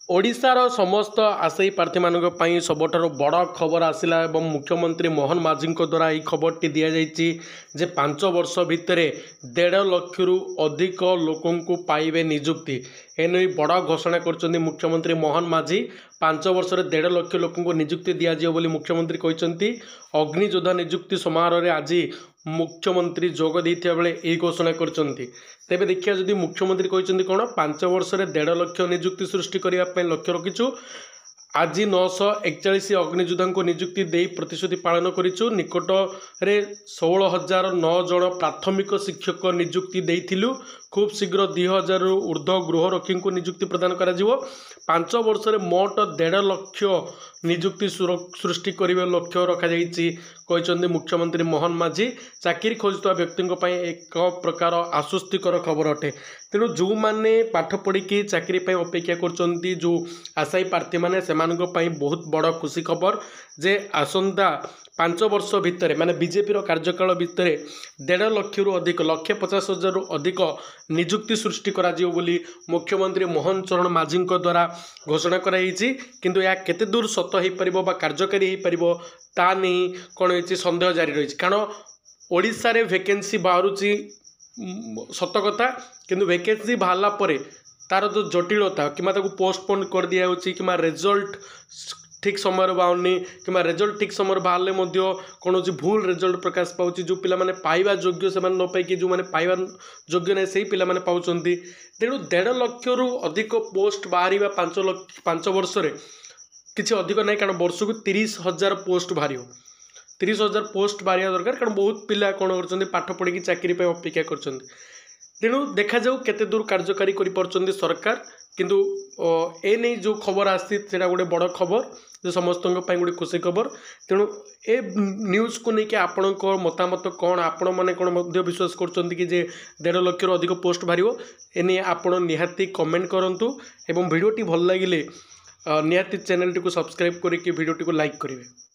ओडिशार समस्त आशायी प्रार्थी मानक पई सबठार बड़ खबर आसिला एवं मुख्यमंत्री मोहन माझी द्वारा यह खबरटी दि जाइए जे 5 वर्ष भितर 1.5 लाख रु अधिक लोक पाइबे निजुक्ति एने बड़ घोषणा कर मुख्यमंत्री मोहन माझी 5 वर्ष 1.5 लाख लोक निजुक्ति दिज्व बोली मुख्यमंत्री कहते। अग्नियोद्धा निजुक्ति समारोह में आज मुख्यमंत्री जोग देता बेले यही घोषणा कर तेरे देखिए जदि मुख्यमंत्री कहते कौन 5 वर्ष 1.5 लाख निजुक्ति सृष्टि करने लक्ष्य रखीचु। आज 941 अग्नियोद्धा को निजुक्ति दे प्रतिश्रुति पालन करूँ। निकट में 16,009 जन प्राथमिक शिक्षक निजुक्ति देइथिलु। खूब शीघ्र 2,000 रु ऊर्ध्व गृहरक्षी को निजुक्ति प्रदान करा जिवो। 5 वर्ष में मोट 1.5 लाख निजुक्ति सृष्टि करने लक्ष्य रखा मुख्यमंत्री मोहन माझी। चाकरी खोजुवा व्यक्ति एक प्रकार आश्वस्तिकर खबर अटे। तेणु जो मैंने पाठ पढ़ी चाकरी अपेक्षा कर जो आशायी प्रार्थी मैंने बहुत बड़ खुशी खबर जे आसंता 5 वर्ष भितर माने बीजेपी कार्यकाल भितर 1.5 लाख रु अधिक 1,50,000 रु अधिक निजुक्ति सृष्टि करा जिवो बोली मुख्यमंत्री मोहन चरण माझी द्वारा घोषणा कराई। किंतु या केते दूर सत हो पारिबो बा कार्यकारी हो पारिबो ता नहीं कौन होइछि संदेह जारी रही। कारण ओडिशा रे वैकेंसी बाहरुची सत कथा किंतु वैकेंसी बाहरला परे तार जो जटिलता कि पोस्टपोन कर दिया कि रिजल्ट ठीक समय बाहरनी कि रिजल्ट ठीक समय बाहर कौन भूल रिजल्ट प्रकाश पाँच जो पिला माने पाइबा योग्य से न पाई जो मैंने पाइबा योग्य ना से पिला माने पाउछ। तेणु 1.5 लाख रु अधिक पोस्ट बाहर 5 वर्ष किसी अधिक ना कारण वर्ष को 30,000 पोस्ट बाहर 30,000 पोस्ट बाहर दरकार कारण बहुत पिला कौन कर पाठ पढ़ी चाकरी अपेक्षा कर। तेणु देखा जाऊ केते दूर कार्यकारी कर सरकार किंतु ए नहीं जो खबर आसी गोटे बड़ खबर जो समस्त गोटे खुशी खबर। तेणु ए न्यूज़ को लेकिन आपण मतामत कौन आपण मैंने कौन विश्वास कर कि 1.5 लाख रु अधिक पोस्ट बाहर एने आपण निहाती कमेंट करूँ एवं भिडियोटी भल लगे निहाती चैनल टी को सब्सक्राइब करके भिडियोटी को लाइक करेंगे।